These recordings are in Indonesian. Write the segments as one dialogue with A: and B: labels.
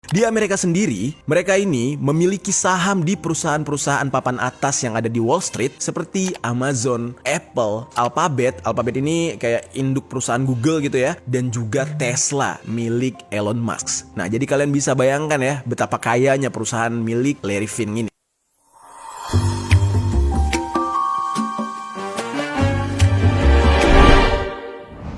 A: Di Amerika sendiri, mereka ini memiliki saham di perusahaan-perusahaan papan atas yang ada di Wall Street seperti Amazon, Apple, Alphabet. Alphabet ini kayak induk perusahaan Google gitu ya, dan juga Tesla milik Elon Musk. Nah, jadi kalian bisa bayangkan ya betapa kayanya perusahaan milik Larry Fink ini.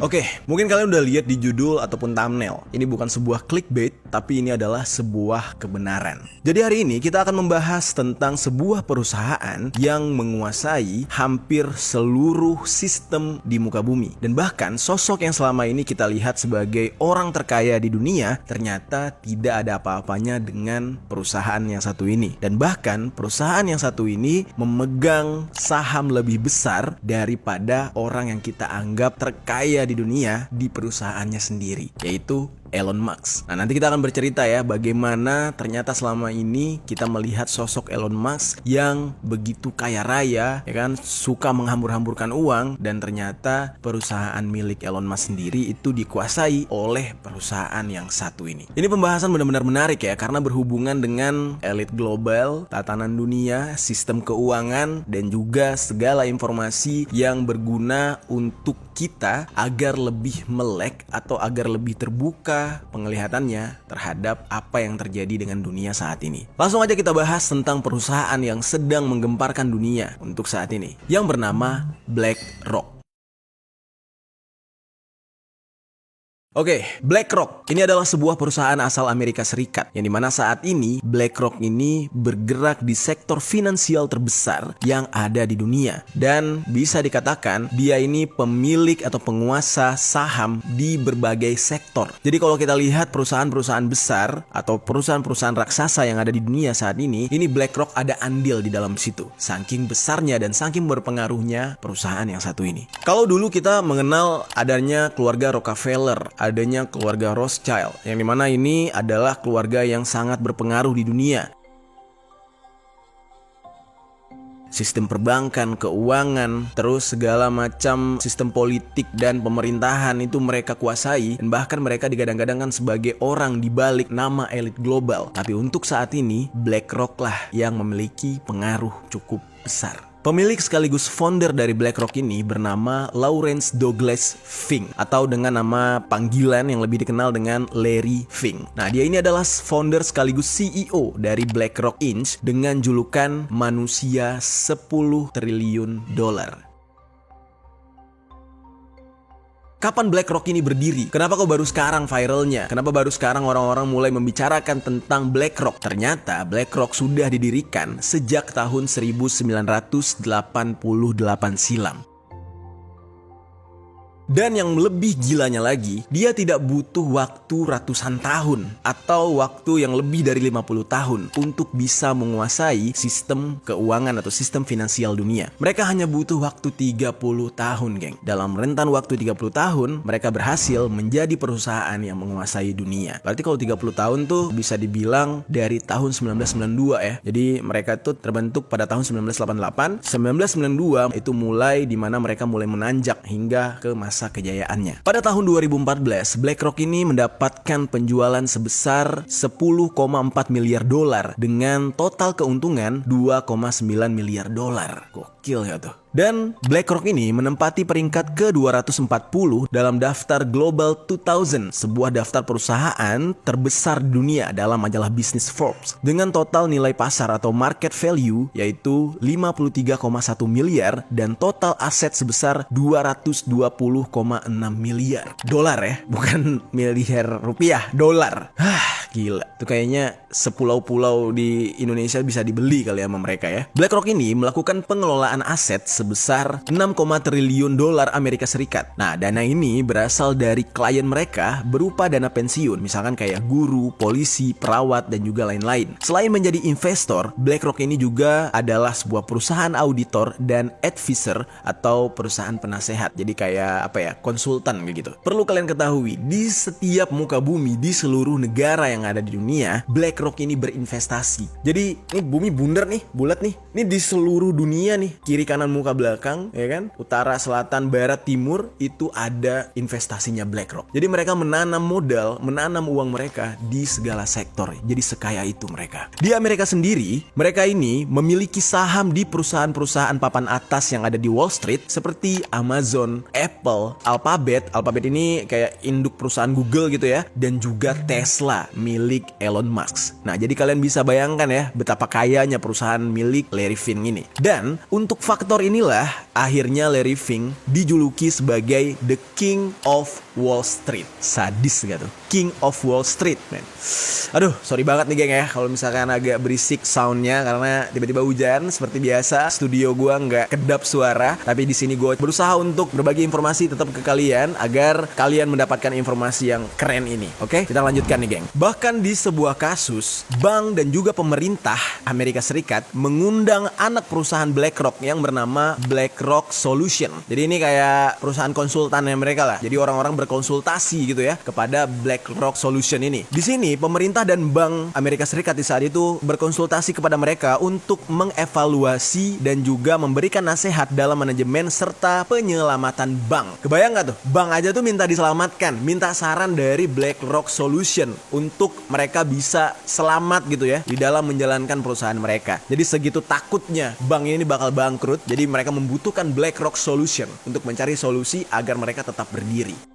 A: Oke, mungkin kalian udah lihat di judul ataupun thumbnail. Ini bukan sebuah clickbait, tapi ini adalah sebuah kebenaran. Jadi hari ini kita akan membahas tentang sebuah perusahaan yang menguasai hampir seluruh sistem di muka bumi. Dan bahkan sosok yang selama ini kita lihat sebagai orang terkaya di dunia, ternyata tidak ada apa-apanya dengan perusahaan yang satu ini. Dan bahkan perusahaan yang satu ini memegang saham lebih besar daripada orang yang kita anggap terkaya di dunia di perusahaannya sendiri, yaitu Elon Musk. Nah, nanti kita akan bercerita ya bagaimana ternyata selama ini kita melihat sosok Elon Musk yang begitu kaya raya, ya kan, suka menghambur-hamburkan uang, dan ternyata perusahaan milik Elon Musk sendiri itu dikuasai oleh perusahaan yang satu ini. Ini pembahasan benar-benar menarik ya, karena berhubungan dengan elit global, tatanan dunia, sistem keuangan, dan juga segala informasi yang berguna untuk kita agar lebih melek atau agar lebih terbuka penglihatannya terhadap apa yang terjadi dengan dunia saat ini. Langsung aja kita bahas tentang perusahaan yang sedang menggemparkan dunia untuk saat ini, yang bernama BlackRock. Oke, BlackRock ini adalah sebuah perusahaan asal Amerika Serikat yang dimana saat ini BlackRock ini bergerak di sektor finansial terbesar yang ada di dunia, dan bisa dikatakan dia ini pemilik atau penguasa saham di berbagai sektor. Jadi kalau kita lihat perusahaan-perusahaan besar atau perusahaan-perusahaan raksasa yang ada di dunia saat ini BlackRock ada andil di dalam situ. Saking besarnya dan saking berpengaruhnya perusahaan yang satu ini. Kalau dulu kita mengenal adanya keluarga Rockefeller, adanya keluarga Rothschild, yang dimana ini adalah keluarga yang sangat berpengaruh di dunia. Sistem perbankan, keuangan, terus segala macam sistem politik dan pemerintahan itu mereka kuasai, dan bahkan mereka digadang-gadangkan sebagai orang di balik nama elit global. Tapi untuk saat ini BlackRock lah yang memiliki pengaruh cukup besar. Pemilik sekaligus founder dari BlackRock ini bernama Lawrence Douglas Fink, atau dengan nama panggilan yang lebih dikenal dengan Larry Fink. Nah, dia ini adalah founder sekaligus CEO dari BlackRock Inc. dengan julukan manusia 10 triliun dolar. Kapan BlackRock ini berdiri? Kenapa kok baru sekarang viralnya? Kenapa baru sekarang orang-orang mulai membicarakan tentang BlackRock? Ternyata BlackRock sudah didirikan sejak tahun 1988 silam. Dan yang lebih gilanya lagi, dia tidak butuh waktu ratusan tahun atau waktu yang lebih dari 50 tahun untuk bisa menguasai sistem keuangan atau sistem finansial dunia. Mereka hanya butuh waktu 30 tahun, geng. Dalam rentan waktu 30 tahun, mereka berhasil menjadi perusahaan yang menguasai dunia. Berarti kalau 30 tahun tuh bisa dibilang dari tahun 1992 ya. Jadi mereka tuh terbentuk pada tahun 1988. 1992 itu mulai dimana mereka mulai menanjak hingga ke masa kejayaannya. Pada tahun 2014, BlackRock ini mendapatkan penjualan sebesar 10,4 miliar dolar dengan total keuntungan 2,9 miliar dolar. Gokil ya tuh. Dan BlackRock ini menempati peringkat ke-240 dalam daftar Global 2000, sebuah daftar perusahaan terbesar di dunia dalam majalah bisnis Forbes, dengan total nilai pasar atau market value yaitu 53,1 miliar dan total aset sebesar 220,6 miliar dolar ya, bukan miliar rupiah, dolar. Gila, itu kayaknya sepulau-pulau di Indonesia bisa dibeli kali sama mereka ya. BlackRock ini melakukan pengelolaan aset sebesar 6, triliun dolar Amerika Serikat. Nah, dana ini berasal dari klien mereka berupa dana pensiun, misalkan kayak guru, polisi, perawat, dan juga lain-lain. Selain menjadi investor, BlackRock ini juga adalah sebuah perusahaan auditor dan advisor atau perusahaan penasehat. Jadi kayak konsultan gitu. Perlu kalian ketahui, di setiap muka bumi, di seluruh negara yang yang ada di dunia, BlackRock ini berinvestasi. Jadi ini bumi bundar nih, bulat nih. Ini di seluruh dunia nih, kiri kanan muka belakang, ya kan? Utara, selatan, barat, timur, itu ada investasinya BlackRock. Jadi mereka menanam modal, menanam uang mereka di segala sektor. Jadi sekaya itu mereka. Di Amerika sendiri, mereka ini memiliki saham di perusahaan-perusahaan papan atas yang ada di Wall Street seperti Amazon, Apple, Alphabet. Alphabet ini kayak induk perusahaan Google gitu ya, dan juga Tesla milik Elon Musk. Nah, jadi kalian bisa bayangkan ya betapa kayanya perusahaan milik Larry Fink ini. Dan untuk faktor inilah akhirnya Larry Fink dijuluki sebagai The King of Wall Street. Sadis gak tuh? King of Wall Street, man. Aduh, sorry banget nih geng ya kalau misalkan agak berisik soundnya karena tiba-tiba hujan seperti biasa. Studio gua nggak kedap suara, tapi di sini gua berusaha untuk berbagi informasi tetap ke kalian agar kalian mendapatkan informasi yang keren ini. Oke, kita lanjutkan nih geng. Bahkan di sebuah kasus, bank dan juga pemerintah Amerika Serikat mengundang anak perusahaan BlackRock yang bernama BlackRock Solution. Jadi ini kayak perusahaan konsultannya mereka lah. Jadi orang-orang berkonsultasi gitu ya kepada BlackRock Solution ini. Di sini pemerintah dan bank Amerika Serikat di saat itu berkonsultasi kepada mereka untuk mengevaluasi dan juga memberikan nasihat dalam manajemen serta penyelamatan bank. Kebayang gak tuh? Bank aja tuh minta diselamatkan, minta saran dari BlackRock Solution untuk mereka bisa selamat gitu ya di dalam menjalankan perusahaan mereka. Jadi segitu takutnya bank ini bakal bangkrut, jadi mereka membutuhkan BlackRock Solution untuk mencari solusi agar mereka tetap berdiri.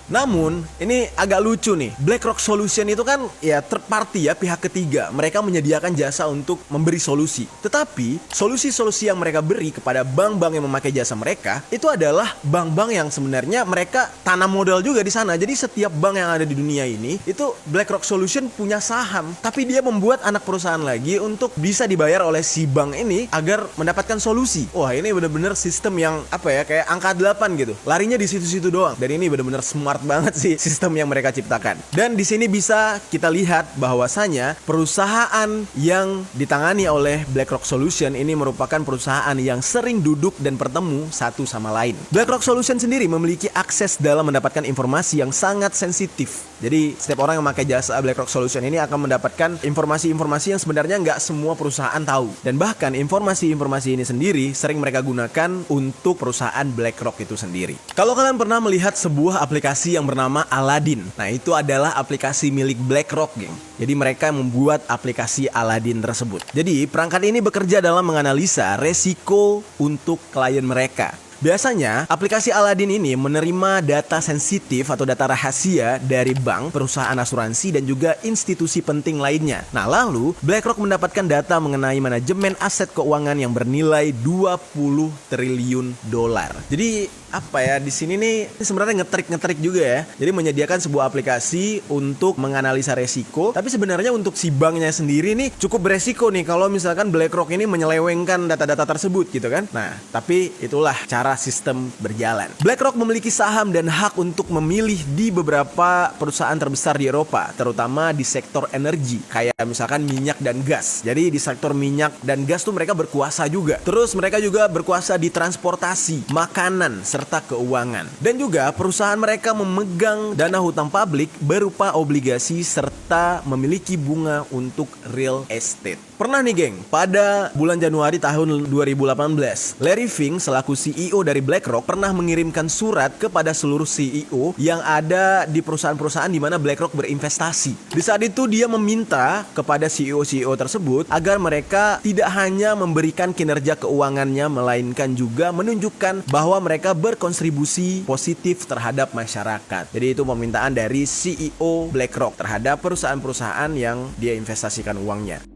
A: Namun, ini agak lucu nih. BlackRock Solution itu kan ya third party ya, pihak ketiga. Mereka menyediakan jasa untuk memberi solusi. Tetapi, solusi-solusi yang mereka beri kepada bank-bank yang memakai jasa mereka, itu adalah bank-bank yang sebenarnya mereka tanam modal juga di sana. Jadi setiap bank yang ada di dunia ini, itu BlackRock Solution punya saham. Tapi dia membuat anak perusahaan lagi untuk bisa dibayar oleh si bank ini agar mendapatkan solusi. Wah, ini bener-bener sistem yang apa ya, kayak angka 8 gitu. Larinya di situ-situ doang. Dan ini bener-bener smart banget sih sistem yang mereka ciptakan. Dan di sini bisa kita lihat bahwasanya perusahaan yang ditangani oleh BlackRock Solution ini merupakan perusahaan yang sering duduk dan bertemu satu sama lain. BlackRock Solution sendiri memiliki akses dalam mendapatkan informasi yang sangat sensitif. Jadi setiap orang yang memakai jasa BlackRock Solution ini akan mendapatkan informasi-informasi yang sebenarnya nggak semua perusahaan tahu. Dan bahkan informasi-informasi ini sendiri sering mereka gunakan untuk perusahaan BlackRock itu sendiri. Kalau kalian pernah melihat sebuah aplikasi yang bernama Aladdin. Nah, itu adalah aplikasi milik BlackRock, geng. Jadi mereka membuat aplikasi Aladdin tersebut. Jadi perangkat ini bekerja dalam menganalisa resiko untuk klien mereka. Biasanya, aplikasi Aladdin ini menerima data sensitif atau data rahasia dari bank, perusahaan asuransi, dan juga institusi penting lainnya. Nah, lalu BlackRock mendapatkan data mengenai manajemen aset keuangan yang bernilai 20 triliun dolar. Jadi, apa ya, di sini nih sebenarnya ngetrik juga ya. Jadi menyediakan sebuah aplikasi untuk menganalisa resiko, tapi sebenarnya untuk si banknya sendiri nih cukup beresiko nih kalau misalkan BlackRock ini menyelewengkan data-data tersebut gitu kan. Nah, tapi itulah cara sistem berjalan. BlackRock memiliki saham dan hak untuk memilih di beberapa perusahaan terbesar di Eropa, terutama di sektor energi, kayak misalkan minyak dan gas. Jadi di sektor minyak dan gas tuh mereka berkuasa juga. Terus mereka juga berkuasa di transportasi, makanan, serta keuangan. Dan juga perusahaan mereka memegang dana hutang publik berupa obligasi serta memiliki bunga untuk real estate. Pernah nih geng, pada bulan Januari tahun 2018, Larry Fink selaku CEO dari BlackRock pernah mengirimkan surat kepada seluruh CEO yang ada di perusahaan-perusahaan di mana BlackRock berinvestasi. Di saat itu dia meminta kepada CEO-CEO tersebut agar mereka tidak hanya memberikan kinerja keuangannya, melainkan juga menunjukkan bahwa mereka berkontribusi positif terhadap masyarakat. Jadi itu permintaan dari CEO BlackRock terhadap perusahaan-perusahaan yang dia investasikan uangnya.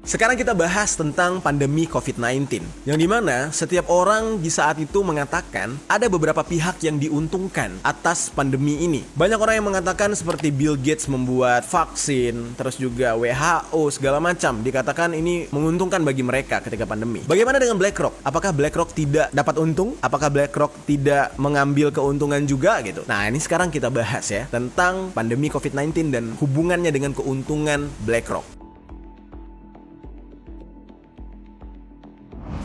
A: Sekarang kita bahas tentang pandemi COVID-19, yang dimana setiap orang di saat itu mengatakan ada beberapa pihak yang diuntungkan atas pandemi ini. Banyak orang yang mengatakan seperti Bill Gates membuat vaksin, terus juga WHO segala macam dikatakan ini menguntungkan bagi mereka ketika pandemi. Bagaimana dengan BlackRock? Apakah BlackRock tidak dapat untung? Apakah BlackRock tidak mengambil keuntungan juga gitu? Nah, ini sekarang kita bahas ya tentang pandemi COVID-19 dan hubungannya dengan keuntungan BlackRock.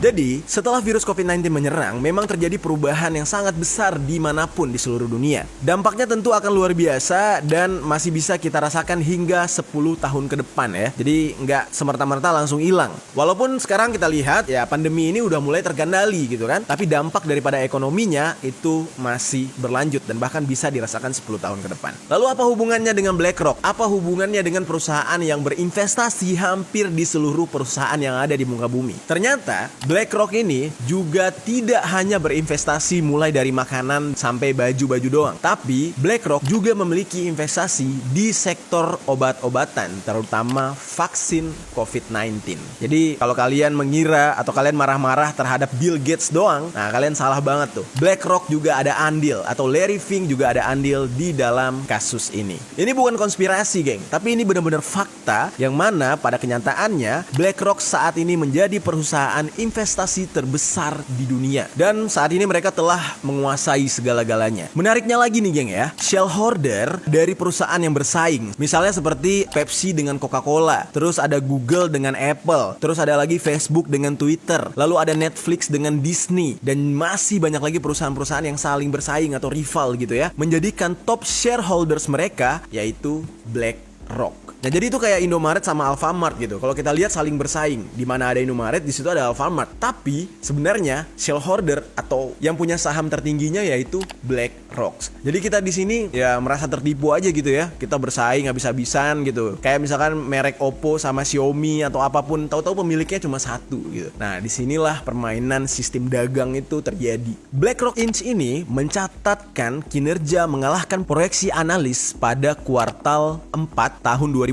A: Jadi, setelah virus COVID-19 menyerang, memang terjadi perubahan yang sangat besar dimanapun di seluruh dunia. Dampaknya tentu akan luar biasa dan masih bisa kita rasakan hingga 10 tahun ke depan ya. Jadi, nggak semerta-merta langsung hilang. Walaupun sekarang kita lihat ya pandemi ini udah mulai terkendali gitu kan. Tapi dampak daripada ekonominya itu masih berlanjut dan bahkan bisa dirasakan 10 tahun ke depan. Lalu apa hubungannya dengan BlackRock? Apa hubungannya dengan perusahaan yang berinvestasi hampir di seluruh perusahaan yang ada di muka bumi? Ternyata BlackRock ini juga tidak hanya berinvestasi mulai dari makanan sampai baju-baju doang. Tapi BlackRock juga memiliki investasi di sektor obat-obatan, terutama vaksin COVID-19. Jadi kalau kalian mengira atau kalian marah-marah terhadap Bill Gates doang, nah kalian salah banget tuh. BlackRock juga ada andil, atau Larry Fink juga ada andil di dalam kasus ini. Ini bukan konspirasi, geng, tapi ini benar-benar fakta yang mana pada kenyataannya BlackRock saat ini menjadi perusahaan investasi terbesar di dunia. Dan saat ini mereka telah menguasai segala-galanya. Menariknya lagi nih geng ya, shareholder dari perusahaan yang bersaing, misalnya seperti Pepsi dengan Coca-Cola, terus ada Google dengan Apple, terus ada lagi Facebook dengan Twitter, lalu ada Netflix dengan Disney, dan masih banyak lagi perusahaan-perusahaan yang saling bersaing atau rival gitu ya, menjadikan top shareholders mereka yaitu BlackRock. Nah jadi itu kayak Indomaret sama Alfamart gitu. Kalau kita lihat saling bersaing, di mana ada Indomaret, di situ ada Alfamart. Tapi sebenarnya shareholder atau yang punya saham tertingginya yaitu BlackRock. Jadi kita di sini ya merasa tertipu aja gitu ya. Kita bersaing habis-habisan gitu. Kayak misalkan merek Oppo sama Xiaomi atau apapun, tahu-tahu pemiliknya cuma satu gitu. Nah disinilah permainan sistem dagang itu terjadi. BlackRock Inc. ini mencatatkan kinerja mengalahkan proyeksi analis pada kuartal 4 tahun 2021.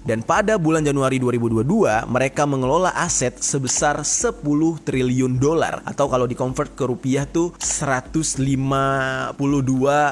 A: Dan pada bulan Januari 2022 mereka mengelola aset sebesar 10 triliun dolar, atau kalau dikonvert ke rupiah tuh 152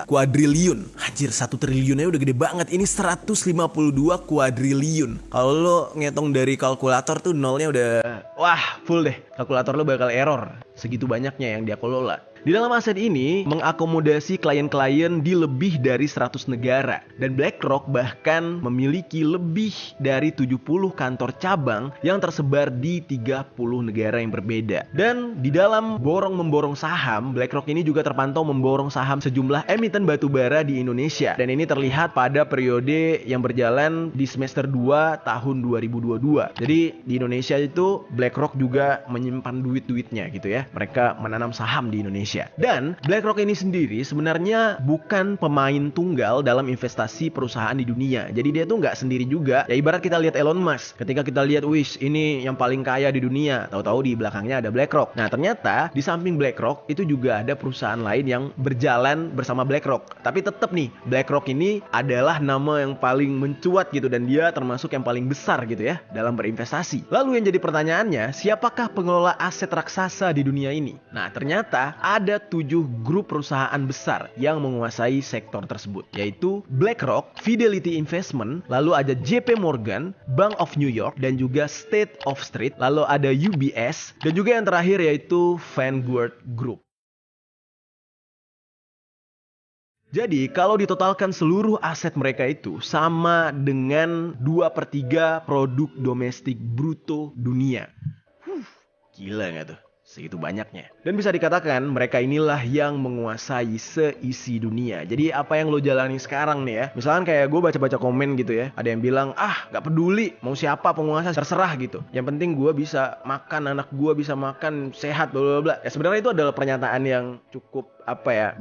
A: kuadriliun. Anjir, 1 triliunnya udah gede banget. Ini 152 kuadriliun. Kalau lo ngitung dari kalkulator tuh nolnya udah wah full deh. Kalkulator lo bakal error. Segitu banyaknya yang dia kelola. Di dalam aset ini mengakomodasi klien-klien di lebih dari 100 negara. Dan BlackRock bahkan memiliki lebih dari 70 kantor cabang yang tersebar di 30 negara yang berbeda. Dan di dalam borong-memborong saham, BlackRock ini juga terpantau memborong saham sejumlah emiten batubara di Indonesia. Dan ini terlihat pada periode yang berjalan di semester 2 tahun 2022. Jadi di Indonesia itu BlackRock juga menyimpan duit-duitnya gitu ya. Mereka menanam saham di Indonesia. Dan BlackRock ini sendiri sebenarnya bukan pemain tunggal dalam investasi perusahaan di dunia. Jadi dia tuh nggak sendiri juga. Ya ibarat kita lihat Elon Musk. Ketika kita lihat, wis ini yang paling kaya di dunia, tahu-tahu di belakangnya ada BlackRock. Nah ternyata di samping BlackRock itu juga ada perusahaan lain yang berjalan bersama BlackRock. Tapi tetap nih, BlackRock ini adalah nama yang paling mencuat gitu, dan dia termasuk yang paling besar gitu ya dalam berinvestasi. Lalu yang jadi pertanyaannya, siapakah pengelola aset raksasa di dunia ini? Nah ternyata ada 7 grup perusahaan besar yang menguasai sektor tersebut, yaitu BlackRock, Fidelity Investment, lalu ada JP Morgan, Bank of New York, dan juga State of Street, lalu ada UBS, dan juga yang terakhir yaitu Vanguard Group. Jadi kalau ditotalkan seluruh aset mereka itu sama dengan 2/3 produk domestik bruto dunia. Gila gak tuh? Segitu banyaknya. Dan bisa dikatakan mereka inilah yang menguasai seisi dunia. Jadi apa yang lo jalani sekarang nih ya, misalkan kayak gue baca-baca komen gitu ya, ada yang bilang gak peduli mau siapa penguasa, terserah gitu, yang penting gue bisa makan, anak gue bisa makan sehat, bla bla bla. Ya sebenarnya itu adalah pernyataan yang cukup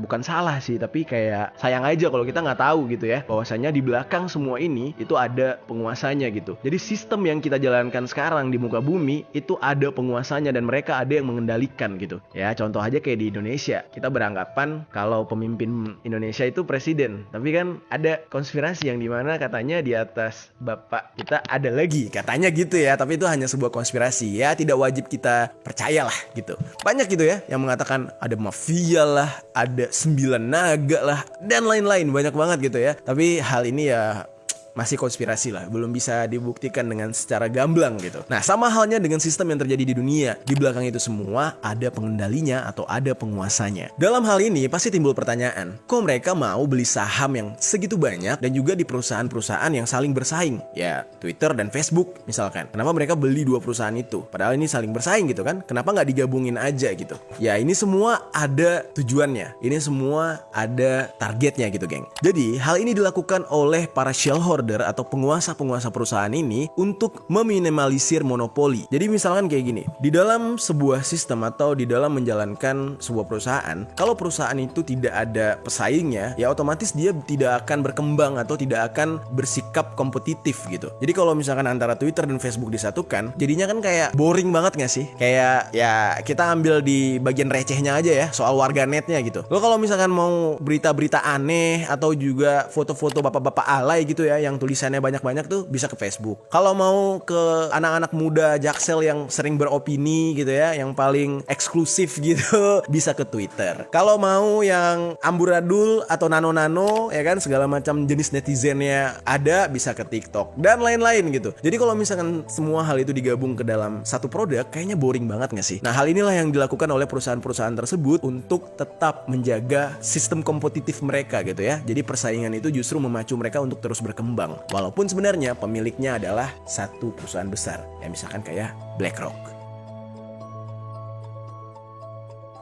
A: bukan salah sih, tapi kayak sayang aja kalau kita nggak tahu gitu ya, bahwasanya di belakang semua ini itu ada penguasanya gitu. Jadi sistem yang kita jalankan sekarang di muka bumi itu ada penguasanya dan mereka ada yang mengendalikan gitu. Ya contoh aja kayak di Indonesia, kita beranggapan kalau pemimpin Indonesia itu presiden, tapi kan ada konspirasi yang dimana katanya di atas bapak kita ada lagi, katanya gitu ya, tapi itu hanya sebuah konspirasi ya, tidak wajib kita percayalah gitu. Banyak gitu ya yang mengatakan ada mafia lah, ada 9 naga lah, dan lain-lain, banyak banget gitu ya. Tapi hal ini ya masih konspirasi lah, belum bisa dibuktikan dengan secara gamblang gitu. Nah, sama halnya dengan sistem yang terjadi di dunia. Di belakang itu semua ada pengendalinya atau ada penguasanya. Dalam hal ini pasti timbul pertanyaan, kok mereka mau beli saham yang segitu banyak dan juga di perusahaan-perusahaan yang saling bersaing? Ya, Twitter dan Facebook misalkan. Kenapa mereka beli dua perusahaan itu? Padahal ini saling bersaing gitu kan? Kenapa nggak digabungin aja gitu? Ya, ini semua ada tujuannya. Ini semua ada targetnya gitu, geng. Jadi, hal ini dilakukan oleh para shareholder atau penguasa-penguasa perusahaan ini untuk meminimalisir monopoli. Jadi misalkan kayak gini, di dalam sebuah sistem atau di dalam menjalankan sebuah perusahaan, kalau perusahaan itu tidak ada pesaingnya, ya otomatis dia tidak akan berkembang atau tidak akan bersikap kompetitif gitu. Jadi kalau misalkan antara Twitter dan Facebook disatukan, jadinya kan kayak boring banget gak sih? Kayak ya kita ambil di bagian recehnya aja ya, soal warganetnya gitu. Lo kalau misalkan mau berita-berita aneh atau juga foto-foto bapak-bapak alay gitu ya yang tulisannya banyak-banyak tuh bisa ke Facebook. Kalau mau ke anak-anak muda Jaksel yang sering beropini gitu ya, yang paling eksklusif gitu bisa ke Twitter. Kalau mau yang amburadul atau nano-nano ya kan, segala macam jenis netizennya ada, bisa ke TikTok dan lain-lain gitu. Jadi kalau misalkan semua hal itu digabung ke dalam satu produk, kayaknya boring banget gak sih? Nah, hal inilah yang dilakukan oleh perusahaan-perusahaan tersebut untuk tetap menjaga sistem kompetitif mereka gitu ya. Jadi persaingan itu justru memacu mereka untuk terus berkembang. Walaupun sebenarnya pemiliknya adalah satu perusahaan besar, ya misalkan kayak BlackRock.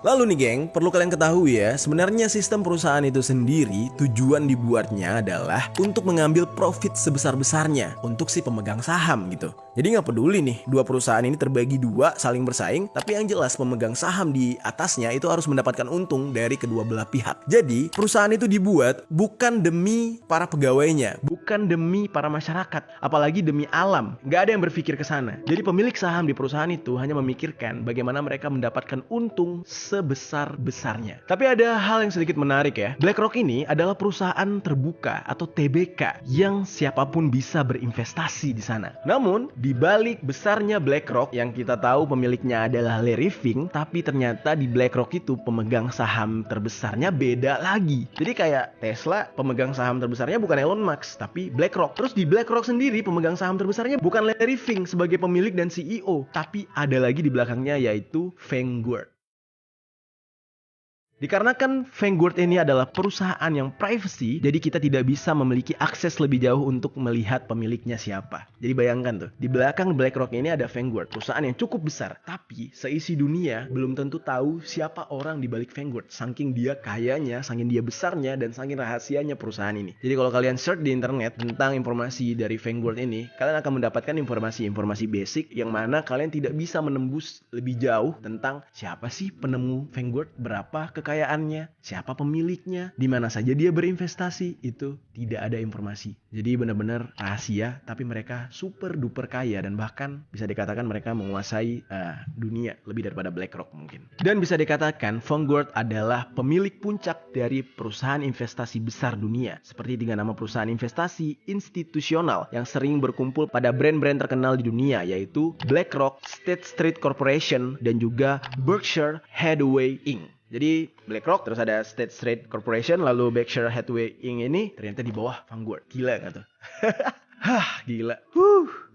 A: Lalu nih geng, perlu kalian ketahui ya, sebenarnya sistem perusahaan itu sendiri tujuan dibuatnya adalah untuk mengambil profit sebesar-besarnya untuk si pemegang saham gitu. Jadi nggak peduli nih, dua perusahaan ini terbagi dua, saling bersaing, tapi yang jelas pemegang saham di atasnya itu harus mendapatkan untung dari kedua belah pihak. Jadi perusahaan itu dibuat bukan demi para pegawainya, bukan demi para masyarakat, apalagi demi alam. Nggak ada yang berpikir ke sana. Jadi pemilik saham di perusahaan itu hanya memikirkan bagaimana mereka mendapatkan untung sebesar-besarnya. Tapi ada hal yang sedikit menarik ya. BlackRock ini adalah perusahaan terbuka atau TBK yang siapapun bisa berinvestasi di sana. Namun di balik besarnya BlackRock yang kita tahu pemiliknya adalah Larry Fink, tapi ternyata di BlackRock itu pemegang saham terbesarnya beda lagi. Jadi kayak Tesla, pemegang saham terbesarnya bukan Elon Musk, tapi BlackRock. Terus di BlackRock sendiri pemegang saham terbesarnya bukan Larry Fink sebagai pemilik dan CEO, tapi ada lagi di belakangnya yaitu Vanguard. Dikarenakan Vanguard ini adalah perusahaan yang privacy, jadi kita tidak bisa memiliki akses lebih jauh untuk melihat pemiliknya siapa. Jadi bayangkan tuh, di belakang BlackRock ini ada Vanguard, perusahaan yang cukup besar. Tapi seisi dunia belum tentu tahu siapa orang di balik Vanguard. Saking dia kayanya, saking dia besarnya, dan saking rahasianya perusahaan ini. Jadi kalau kalian search di internet tentang informasi dari Vanguard ini, kalian akan mendapatkan informasi-informasi basic yang mana kalian tidak bisa menembus lebih jauh tentang siapa sih penemu Vanguard, berapa kekayaannya, siapa pemiliknya, di mana saja dia berinvestasi, itu tidak ada informasi. Jadi benar-benar rahasia, tapi mereka super duper kaya dan bahkan bisa dikatakan mereka menguasai dunia lebih daripada BlackRock mungkin. Dan bisa dikatakan Vanguard adalah pemilik puncak dari perusahaan investasi besar dunia, seperti dengan nama perusahaan investasi institusional yang sering berkumpul pada brand-brand terkenal di dunia, yaitu BlackRock, State Street Corporation, dan juga Berkshire Hathaway Inc. Jadi BlackRock, terus ada State Street Corporation, lalu Berkshire Hathaway Inc. ini ternyata di bawah Vanguard. Gila gak tuh? Gila.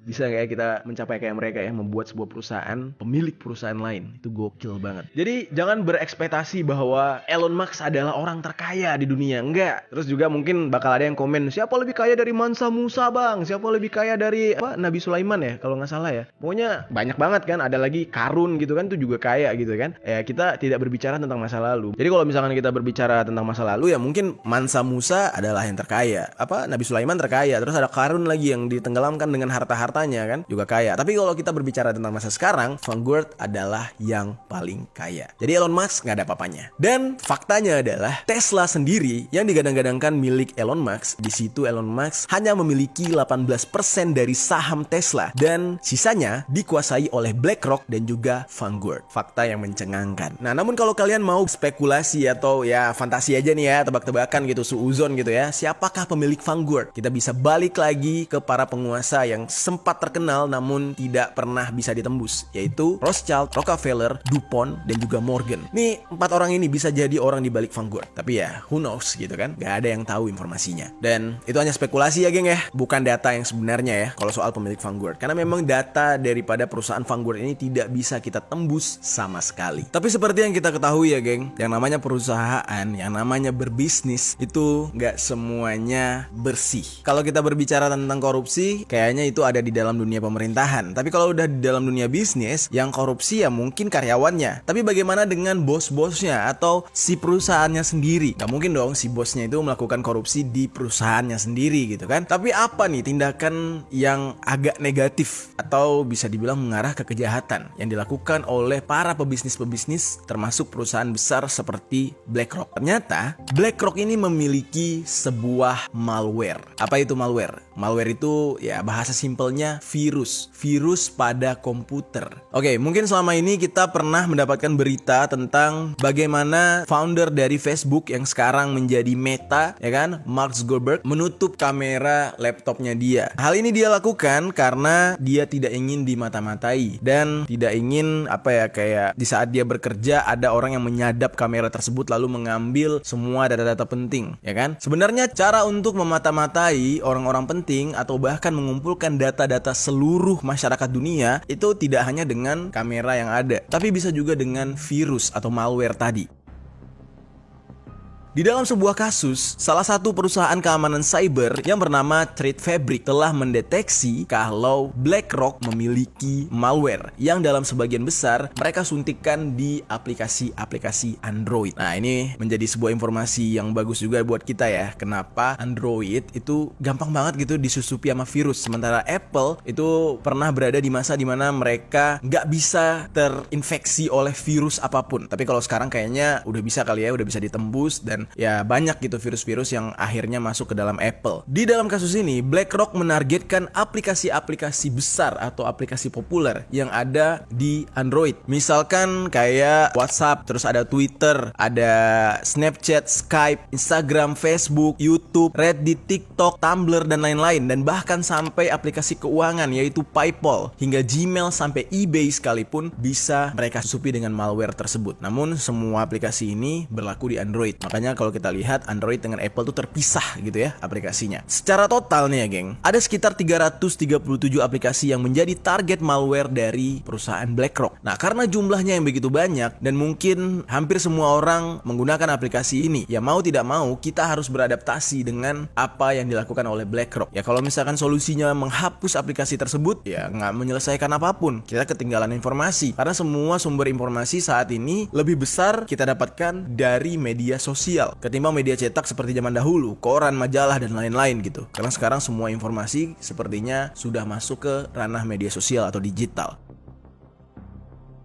A: Bisa kayak kita mencapai kayak mereka ya, membuat sebuah perusahaan, pemilik perusahaan lain. Itu gokil banget. Jadi jangan berekspektasi bahwa Elon Musk adalah orang terkaya di dunia. Enggak. Terus juga mungkin bakal ada yang komen, siapa lebih kaya dari Mansa Musa bang? Siapa lebih kaya dari Nabi Sulaiman ya, kalau gak salah ya. Pokoknya banyak banget kan. Ada lagi Karun gitu kan, itu juga kaya gitu kan. Ya kita tidak berbicara tentang masa lalu. Jadi kalau misalkan kita berbicara tentang masa lalu, ya mungkin Mansa Musa adalah yang terkaya, Nabi Sulaiman terkaya. Terus ada Karun lagi yang ditenggelamkan dengan harta-hartanya kan, juga kaya. Tapi kalau kita berbicara tentang masa sekarang, Vanguard adalah yang paling kaya. Jadi Elon Musk nggak ada apa-apanya. Dan faktanya adalah Tesla sendiri yang digadang-gadangkan milik Elon Musk, di situ Elon Musk hanya memiliki 18% dari saham Tesla dan sisanya dikuasai oleh BlackRock dan juga Vanguard. Fakta yang mencengangkan. Nah, namun kalau kalian mau spekulasi atau ya fantasi aja nih ya, tebak-tebakan gitu, suuzon gitu ya, siapakah pemilik Vanguard? Kita bisa balik lagi ke para penguasa yang sempat sempat terkenal namun tidak pernah bisa ditembus, yaitu Rothschild, Rockefeller, DuPont, dan juga Morgan. Nih 4 orang ini bisa jadi orang di balik Vanguard. Tapi ya who knows gitu kan, gak ada yang tahu informasinya. Dan itu hanya spekulasi ya geng ya, bukan data yang sebenarnya ya kalau soal pemilik Vanguard. Karena memang data daripada perusahaan Vanguard ini tidak bisa kita tembus sama sekali. Tapi seperti yang kita ketahui ya geng, yang namanya perusahaan, yang namanya berbisnis itu gak semuanya bersih. Kalau kita berbicara tentang korupsi, kayaknya itu ada di dalam dunia pemerintahan. Tapi kalau udah di dalam dunia bisnis, yang korupsi ya mungkin karyawannya. Tapi bagaimana dengan bos-bosnya atau si perusahaannya sendiri? Gak mungkin dong si bosnya itu melakukan korupsi di perusahaannya sendiri gitu kan. Tapi apa nih tindakan yang agak negatif atau bisa dibilang mengarah ke kejahatan yang dilakukan oleh para pebisnis-pebisnis termasuk perusahaan besar seperti BlackRock? Ternyata BlackRock ini memiliki sebuah malware. Apa itu malware? Malware itu ya bahasa simpelnya virus pada komputer. Oke, mungkin selama ini kita pernah mendapatkan berita tentang bagaimana founder dari Facebook yang sekarang menjadi Meta, ya kan, Mark Zuckerberg menutup kamera laptopnya dia. Hal ini dia lakukan karena dia tidak ingin dimata-matai dan tidak ingin kayak di saat dia bekerja ada orang yang menyadap kamera tersebut lalu mengambil semua data-data penting, ya kan? Sebenarnya cara untuk memata-matai orang-orang penting atau bahkan mengumpulkan data-data seluruh masyarakat dunia itu tidak hanya dengan kamera yang ada, tapi bisa juga dengan virus atau malware tadi. Di dalam sebuah kasus, salah satu perusahaan keamanan cyber yang bernama Trade Fabric telah mendeteksi kalau BlackRock memiliki malware yang dalam sebagian besar mereka suntikkan di aplikasi-aplikasi Android. Nah, ini menjadi sebuah informasi yang bagus juga buat kita ya. Kenapa Android itu gampang banget gitu disusupi sama virus, sementara Apple itu pernah berada di masa dimana mereka nggak bisa terinfeksi oleh virus apapun. Tapi kalau sekarang kayaknya udah bisa kali ya, udah bisa ditembus dan ya banyak gitu virus-virus yang akhirnya masuk ke dalam Apple. Di dalam kasus ini, BlackRock menargetkan aplikasi-aplikasi besar atau aplikasi populer yang ada di Android. Misalkan kayak WhatsApp, terus ada Twitter, ada Snapchat, Skype, Instagram, Facebook, YouTube, Reddit, TikTok, Tumblr, dan lain-lain. Dan bahkan sampai aplikasi keuangan yaitu PayPal, hingga Gmail sampai eBay sekalipun bisa mereka susupi dengan malware tersebut. Namun semua aplikasi ini berlaku di Android. Makanya kalau kita lihat Android dengan Apple tuh terpisah gitu ya aplikasinya. Secara total nih ya geng, ada sekitar 337 aplikasi yang menjadi target malware dari perusahaan BlackRock. Nah, karena jumlahnya yang begitu banyak dan mungkin hampir semua orang menggunakan aplikasi ini, ya mau tidak mau kita harus beradaptasi dengan apa yang dilakukan oleh BlackRock. Ya kalau misalkan solusinya menghapus aplikasi tersebut, ya nggak menyelesaikan apapun. Kita ketinggalan informasi karena semua sumber informasi saat ini lebih besar kita dapatkan dari media sosial ketimbang media cetak seperti zaman dahulu, koran, majalah, dan lain-lain gitu. Karena sekarang semua informasi sepertinya sudah masuk ke ranah media sosial atau digital.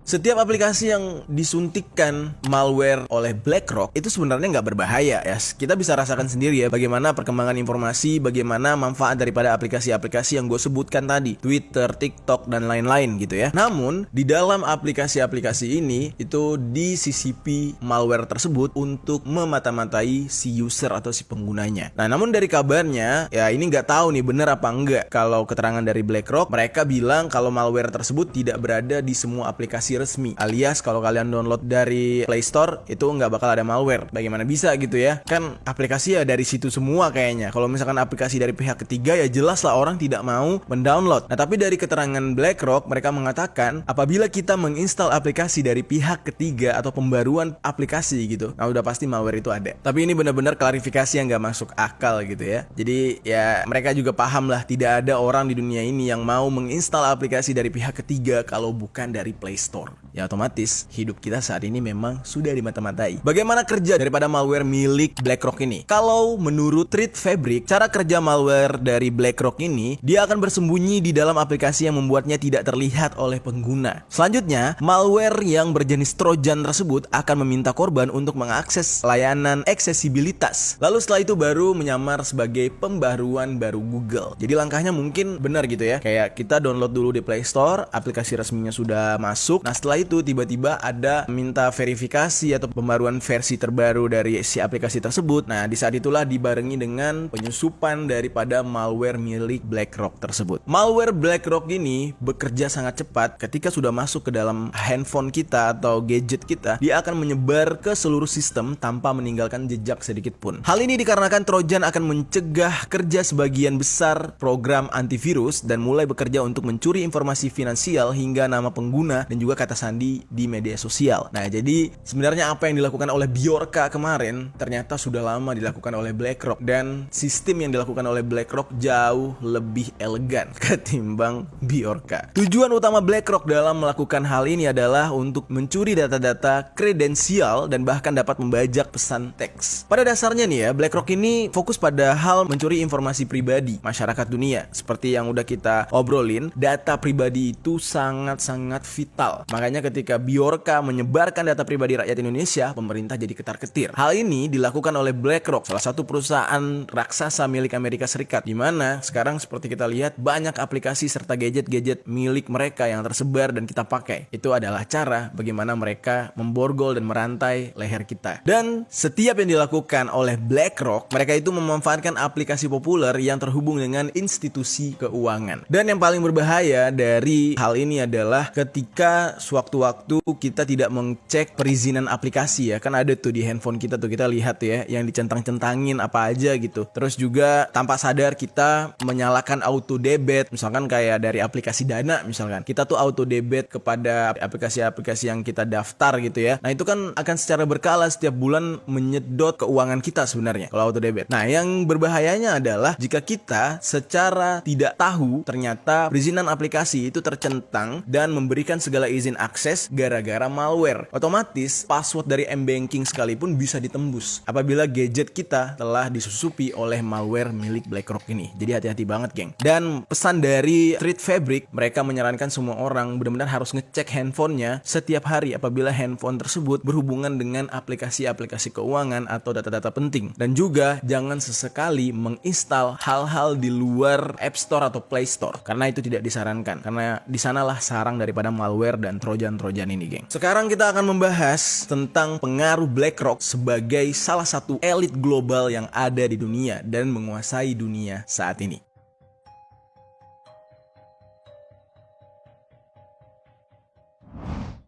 A: Setiap aplikasi yang disuntikkan malware oleh BlackRock itu sebenarnya nggak berbahaya ya. Kita bisa rasakan sendiri ya bagaimana perkembangan informasi, bagaimana manfaat daripada aplikasi-aplikasi yang gue sebutkan tadi, Twitter, TikTok, dan lain-lain gitu ya. Namun di dalam aplikasi-aplikasi ini itu disisipi malware tersebut untuk memata-matai si user atau si penggunanya. Nah, namun dari kabarnya ya ini nggak tahu nih benar apa enggak. Kalau keterangan dari BlackRock, mereka bilang kalau malware tersebut tidak berada di semua aplikasi resmi, alias kalau kalian download dari Play Store itu nggak bakal ada malware. Bagaimana bisa gitu ya? Kan aplikasi ya dari situ semua kayaknya. Kalau misalkan aplikasi dari pihak ketiga ya jelas lah orang tidak mau mendownload. Nah, tapi dari keterangan BlackRock mereka mengatakan apabila kita menginstal aplikasi dari pihak ketiga atau pembaruan aplikasi gitu, nah udah pasti malware itu ada. Tapi ini benar-benar klarifikasi yang nggak masuk akal gitu ya. Jadi ya mereka juga paham lah tidak ada orang di dunia ini yang mau menginstal aplikasi dari pihak ketiga kalau bukan dari Play Store. Ya otomatis hidup kita saat ini memang sudah dimata-matai. Bagaimana kerja daripada malware milik BlackRock ini? Kalau menurut Trade Fabric, cara kerja malware dari BlackRock ini, dia akan bersembunyi di dalam aplikasi yang membuatnya tidak terlihat oleh pengguna. Selanjutnya, malware yang berjenis Trojan tersebut akan meminta korban untuk mengakses layanan aksesibilitas. Lalu setelah itu baru menyamar sebagai pembaruan baru Google. Jadi langkahnya mungkin benar gitu ya. Kayak kita download dulu di Play Store, aplikasi resminya sudah masuk. Nah, Nah setelah itu tiba-tiba ada minta verifikasi atau pembaruan versi terbaru dari si aplikasi tersebut. Nah di saat itulah dibarengi dengan penyusupan daripada malware milik BlackRock tersebut. Malware BlackRock ini bekerja sangat cepat. Ketika sudah masuk ke dalam handphone kita atau gadget kita, dia akan menyebar ke seluruh sistem tanpa meninggalkan jejak sedikit pun. Hal ini dikarenakan Trojan akan mencegah kerja sebagian besar program antivirus dan mulai bekerja untuk mencuri informasi finansial hingga nama pengguna dan juga kata sandi di media sosial. Nah, jadi sebenarnya apa yang dilakukan oleh Bjorka kemarin ternyata sudah lama dilakukan oleh BlackRock, dan sistem yang dilakukan oleh BlackRock jauh lebih elegan ketimbang Bjorka. Tujuan utama BlackRock dalam melakukan hal ini adalah untuk mencuri data-data kredensial dan bahkan dapat membajak pesan teks. Pada dasarnya nih ya, BlackRock ini fokus pada hal mencuri informasi pribadi masyarakat dunia. Seperti yang udah kita obrolin, data pribadi itu sangat-sangat vital. Makanya ketika Bjorka menyebarkan data pribadi rakyat Indonesia, pemerintah jadi ketar-ketir. Hal ini dilakukan oleh BlackRock, salah satu perusahaan raksasa milik Amerika Serikat, di mana sekarang seperti kita lihat banyak aplikasi serta gadget-gadget milik mereka yang tersebar dan kita pakai. Itu adalah cara bagaimana mereka memborgol dan merantai leher kita. Dan setiap yang dilakukan oleh BlackRock, mereka itu memanfaatkan aplikasi populer yang terhubung dengan institusi keuangan. Dan yang paling berbahaya dari hal ini adalah ketika sewaktu-waktu kita tidak mengecek perizinan aplikasi ya. Kan ada tuh di handphone kita tuh, kita lihat tuh ya, yang dicentang-centangin apa aja gitu. Terus juga tanpa sadar kita menyalakan auto debit, misalkan kayak dari aplikasi Dana misalkan. Kita tuh auto debit kepada aplikasi-aplikasi yang kita daftar gitu ya. Nah itu kan akan secara berkala setiap bulan menyedot keuangan kita sebenarnya kalau auto debit. Nah yang berbahayanya adalah jika kita secara tidak tahu ternyata perizinan aplikasi itu tercentang dan memberikan segala izin akses gara-gara malware. Otomatis password dari M-Banking sekalipun bisa ditembus apabila gadget kita telah disusupi oleh malware milik BlackRock ini. Jadi hati-hati banget geng. Dan pesan dari Street Fabric, mereka menyarankan semua orang benar-benar harus ngecek handphonenya setiap hari apabila handphone tersebut berhubungan dengan aplikasi-aplikasi keuangan atau data-data penting. Dan juga jangan sesekali menginstal hal-hal di luar App Store atau Play Store, karena itu tidak disarankan, karena di sanalah sarang daripada malware dan trojan-trojan ini geng. Sekarang kita akan membahas tentang pengaruh BlackRock sebagai salah satu elit global yang ada di dunia dan menguasai dunia saat ini.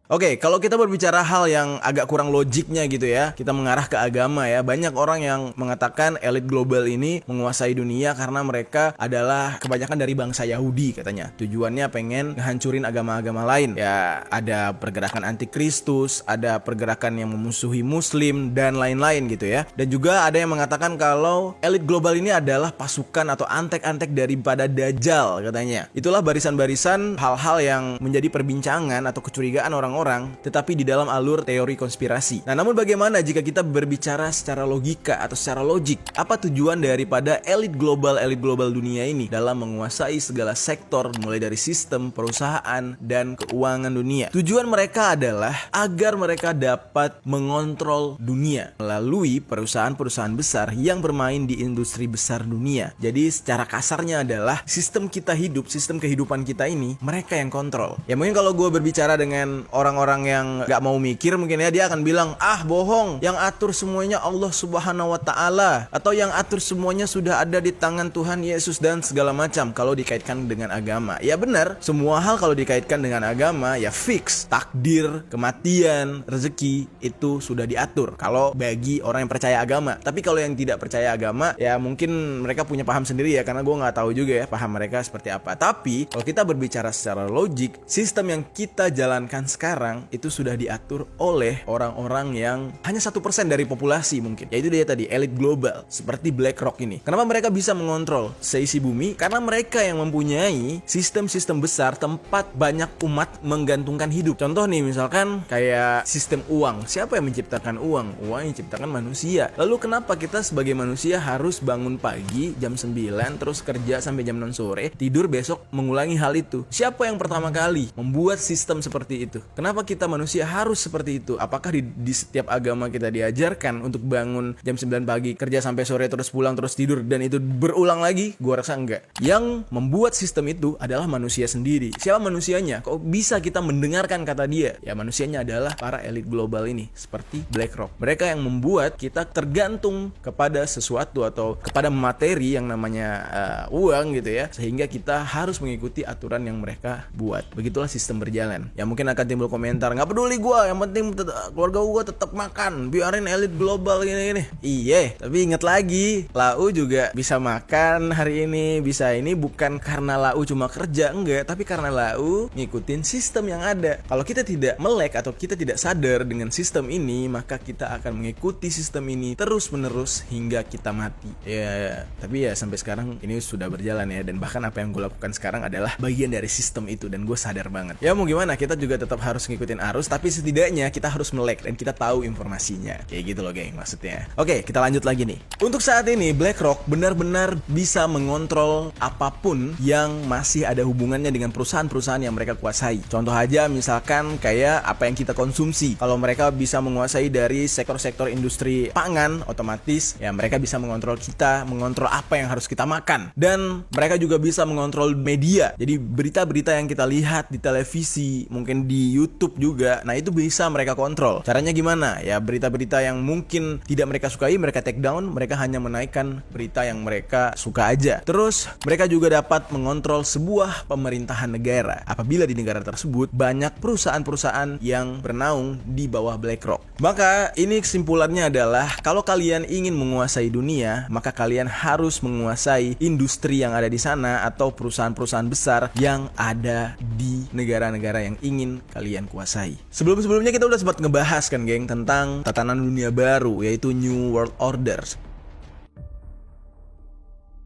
A: Oke, kalau kita berbicara hal yang agak kurang logiknya gitu ya, kita mengarah ke agama ya. Banyak orang yang mengatakan elit global ini menguasai dunia karena mereka adalah kebanyakan dari bangsa Yahudi katanya. Tujuannya pengen ngehancurin agama-agama lain. Ya, ada pergerakan antikristus, ada pergerakan yang memusuhi muslim, dan lain-lain gitu ya. Dan juga ada yang mengatakan kalau elit global ini adalah pasukan atau antek-antek daripada Dajjal katanya. Itulah barisan-barisan hal-hal yang menjadi perbincangan atau kecurigaan orang-orang, tetapi di dalam alur teori konspirasi. Nah, namun bagaimana jika kita berbicara secara logika atau secara logik? Apa tujuan daripada elit global dunia ini dalam menguasai segala sektor mulai dari sistem, perusahaan, dan keuangan dunia? Tujuan mereka adalah agar mereka dapat mengontrol dunia melalui perusahaan-perusahaan besar yang bermain di industri besar dunia. Jadi secara kasarnya adalah sistem kita hidup, sistem kehidupan kita ini mereka yang kontrol. Ya mungkin kalau gue berbicara dengan orang-orang yang gak mau mikir, mungkin ya dia akan bilang, ah bohong, yang atur semuanya Allah Subhanahu wa Ta'ala, atau yang atur semuanya sudah ada di tangan Tuhan Yesus dan segala macam kalau dikaitkan dengan agama. Ya benar, semua hal kalau dikaitkan dengan agama ya fix, takdir, kematian, rezeki itu sudah diatur kalau bagi orang yang percaya agama. Tapi kalau yang tidak percaya agama ya mungkin mereka punya paham sendiri ya, karena gue gak tahu juga ya paham mereka seperti apa. Tapi kalau kita berbicara secara logik, sistem yang kita jalankan sekarang itu sudah diatur oleh orang-orang yang hanya 1% dari populasi mungkin. Yaitu dia tadi, elit global seperti BlackRock ini. Kenapa mereka bisa mengontrol seisi bumi? Karena mereka yang mempunyai sistem-sistem besar tempat banyak umat menggantungkan hidup. Contoh nih misalkan kayak sistem uang. Siapa yang menciptakan uang? Uang yang diciptakan manusia. Lalu kenapa kita sebagai manusia harus bangun pagi jam 9 terus kerja sampai jam 6 sore, tidur besok mengulangi hal itu? Siapa yang pertama kali membuat sistem seperti itu? Kenapa Kenapa kita manusia harus seperti itu? Apakah di setiap agama kita diajarkan untuk bangun jam 9 pagi, kerja sampai sore, terus pulang, terus tidur, dan itu berulang lagi? Gua rasa enggak. Yang membuat sistem itu adalah manusia sendiri. Siapa manusianya? Kok bisa kita mendengarkan kata dia? Ya, manusianya adalah para elit global ini, seperti BlackRock. Mereka yang membuat kita tergantung kepada sesuatu atau kepada materi yang namanya uang gitu ya, sehingga kita harus mengikuti aturan yang mereka buat. Begitulah sistem berjalan. Ya mungkin akan timbul komentar, nggak peduli gue, yang penting keluarga gue tetap makan, biarin elit global gini-gini. Iya, tapi ingat lagi, Lau juga bisa makan hari ini, bisa ini bukan karena Lau cuma kerja, enggak, tapi karena Lau ngikutin sistem yang ada. Kalau kita tidak melek atau kita tidak sadar dengan sistem ini, maka kita akan mengikuti sistem ini terus-menerus hingga kita mati. Ya, tapi ya sampai sekarang ini sudah berjalan ya, dan bahkan apa yang gue lakukan sekarang adalah bagian dari sistem itu, dan gue sadar banget. Ya mau gimana, kita juga tetap harus ngikutin arus, tapi setidaknya kita harus melek dan kita tahu informasinya. Kayak gitu loh geng, maksudnya. Oke, kita lanjut lagi nih. Untuk saat ini BlackRock benar-benar bisa mengontrol apapun yang masih ada hubungannya dengan perusahaan-perusahaan yang mereka kuasai. Contoh aja misalkan kayak apa yang kita konsumsi. Kalau mereka bisa menguasai dari sektor-sektor industri pangan, otomatis ya mereka bisa mengontrol kita, mengontrol apa yang harus kita makan. Dan mereka juga bisa mengontrol media. Jadi berita-berita yang kita lihat di televisi, mungkin di YouTube juga, nah itu bisa mereka kontrol. Caranya gimana? Ya berita-berita yang mungkin tidak mereka sukai, mereka take down, mereka hanya menaikkan berita yang mereka suka aja. Terus mereka juga dapat mengontrol sebuah pemerintahan negara apabila di negara tersebut banyak perusahaan-perusahaan yang bernaung di bawah BlackRock. Maka ini kesimpulannya adalah kalau kalian ingin menguasai dunia, maka kalian harus menguasai industri yang ada di sana atau perusahaan-perusahaan besar yang ada di negara-negara yang ingin kalian kuasai. Sebelum-sebelumnya kita udah sempat ngebahas kan geng tentang tatanan dunia baru, yaitu New World Order.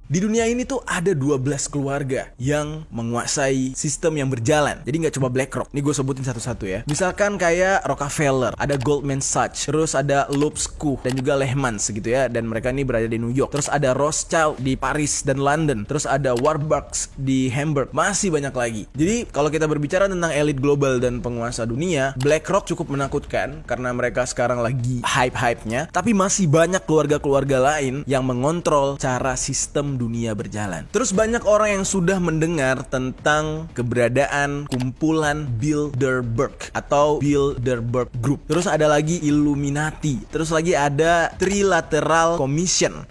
A: Di dunia ini tuh ada 12 keluarga yang menguasai sistem yang berjalan. Jadi nggak cuma BlackRock. Ini gue sebutin satu-satu ya. Misalkan kayak Rockefeller, ada Goldman Sachs, terus ada Lobscoe dan juga Lehman segitu ya. Dan mereka ini berada di New York. Terus ada Rothschild di Paris dan London. Terus ada Warburg di Hamburg. Masih banyak lagi. Jadi kalau kita berbicara tentang elit global dan penguasa dunia, BlackRock cukup menakutkan karena mereka sekarang lagi hype-hype-nya. Tapi masih banyak keluarga-keluarga lain yang mengontrol cara sistem dunia berjalan. Terus banyak orang yang sudah mendengar tentang keberadaan kumpulan Bilderberg atau Bilderberg Group. Terus ada lagi Illuminati. Terus lagi ada Trilateral Commission.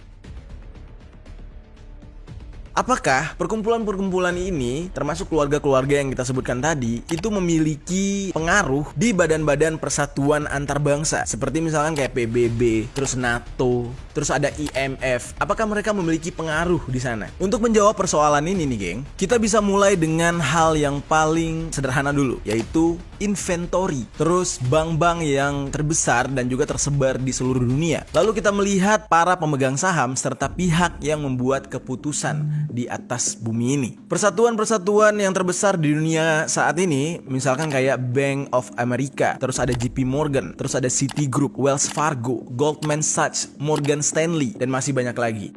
A: Apakah perkumpulan-perkumpulan ini, termasuk keluarga-keluarga yang kita sebutkan tadi, itu memiliki pengaruh di badan-badan persatuan antar bangsa? Seperti misalkan kayak PBB, terus NATO, terus ada IMF. Apakah mereka memiliki pengaruh di sana? Untuk menjawab persoalan ini nih geng, kita bisa mulai dengan hal yang paling sederhana dulu, yaitu inventory. Terus bank-bank yang terbesar dan juga tersebar di seluruh dunia. Lalu kita melihat para pemegang saham serta pihak yang membuat keputusan di atas bumi ini. Persatuan-persatuan yang terbesar di dunia saat ini, misalkan kayak Bank of America, terus ada JP Morgan, terus ada Citigroup, Wells Fargo, Goldman Sachs, Morgan Stanley, dan masih banyak lagi.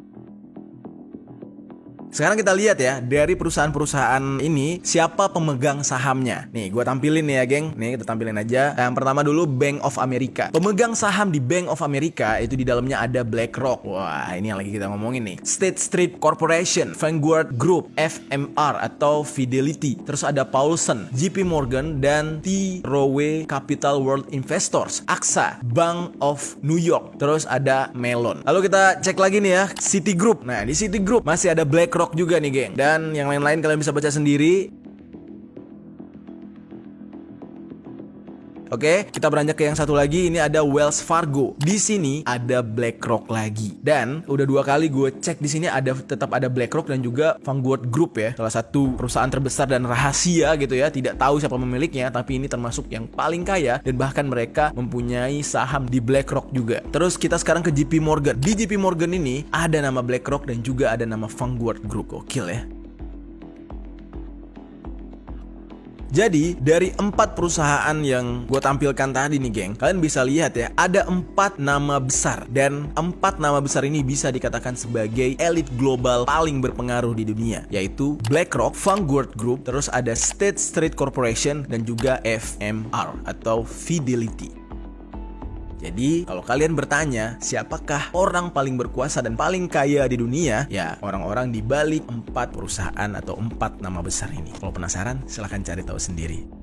A: Sekarang kita lihat ya, dari perusahaan-perusahaan ini siapa pemegang sahamnya. Nih, gue tampilin nih ya geng. Nih, kita tampilin aja. Yang pertama dulu Bank of America. Pemegang saham di Bank of America itu di dalamnya ada BlackRock. Wah, ini yang lagi kita ngomongin nih. State Street Corporation, Vanguard Group, FMR atau Fidelity. Terus ada Paulson, JP Morgan, dan T. Rowe Capital World Investors, AXA, Bank of New York. Terus ada Mellon. Lalu kita cek lagi nih ya, Citigroup. Nah, di Citigroup masih ada BlackRock juga nih geng. Dan yang lain-lain kalian bisa baca sendiri. Oke, kita beranjak ke yang satu lagi. Ini ada Wells Fargo. Di sini ada BlackRock lagi. Dan udah 2 kali gue cek di sini tetap ada BlackRock dan juga Vanguard Group ya. Salah satu perusahaan terbesar dan rahasia gitu ya. Tidak tahu siapa pemiliknya, tapi ini termasuk yang paling kaya dan bahkan mereka mempunyai saham di BlackRock juga. Terus kita sekarang ke JP Morgan. Di JP Morgan ini ada nama BlackRock dan juga ada nama Vanguard Group. Gokil ya. Jadi dari 4 perusahaan yang gue tampilkan tadi nih geng, kalian bisa lihat ya, ada 4 nama besar. Dan 4 nama besar ini bisa dikatakan sebagai elit global paling berpengaruh di dunia, yaitu BlackRock, Vanguard Group, terus ada State Street Corporation, dan juga FMR atau Fidelity. Jadi kalau kalian bertanya siapakah orang paling berkuasa dan paling kaya di dunia, ya orang-orang di balik 4 perusahaan atau 4 nama besar ini. Kalau penasaran silahkan cari tahu sendiri.